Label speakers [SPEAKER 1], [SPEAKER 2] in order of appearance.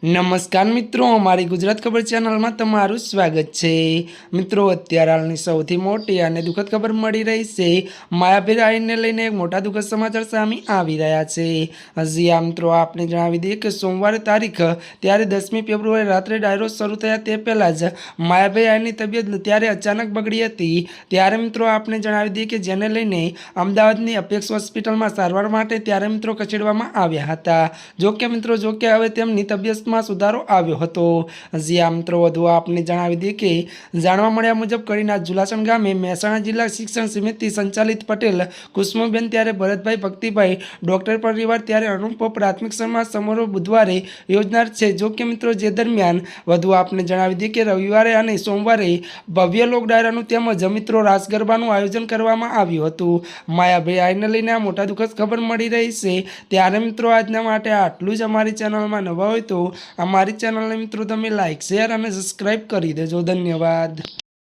[SPEAKER 1] નમસ્કાર મિત્રો, અમારી ગુજરાત ખબર ચેનલમાં તમારું સ્વાગત છે। મિત્રો, અત્યારે હાલની સૌથી મોટી અને દુઃખદ ખબર મળી રહી છે। માયાભાઈ આહિરને લઈને એક મોટા દુઃખદ સમાચાર સામે આવી રહ્યા છે। હજી આ મિત્રો આપણે જણાવી દઈએ કે સોમવારે તારીખ ત્યારે 10મી ફેબ્રુઆરી રાત્રે ડાયરો શરૂ થયા તે પહેલાં જ માયાભાઈ આહિરની તબિયત ત્યારે અચાનક બગડી હતી। ત્યારે મિત્રો આપણે જણાવી દઈએ કે જેને લઈને અમદાવાદની અપેક્ષ હોસ્પિટલમાં સારવાર માટે ત્યારે મિત્રો ખસેડવામાં આવ્યા હતા। જોકે હવે તેમની તબિયત સુધારો આવ્યો હતો। હજી આ મિત્રો વધુ આપને જણાવી દઈએ કે જાણવા મળ્યા મુજબ કડીના જુલાસણ ગામે મહેસાણા જિલ્લા શિક્ષણ સમિતિ સંચાલિત પટેલ કુસુમબેન ત્યારે ભરતભાઈ ભક્તિભાઈ ડોક્ટર પરિવાર ત્યારે અનુપ પ્રાથમિક શાળામાં સમારોહ બુધવારે યોજનાર છે। જો કે મિત્રો જે દરમિયાન વધુ આપને જણાવી દઈએ કે રવિવારે અને સોમવારે ભવ્ય લોક ડાયરાનું તેમજ મિત્રો રાસ ગરબાનું આયોજન કરવામાં આવ્યું હતું। માયાભાઈ આહિરને લઈને આ મોટા દુઃખદ ખબર મળી રહી છે। ત્યારે મિત્રો આજના માટે આટલું જ। અમારી ચેનલમાં નવા હોય તો અમારી ચેનલને મિત્રો તમે લાઈક શેર અને સબસ્ક્રાઈબ કરી દેજો। ધન્યવાદ।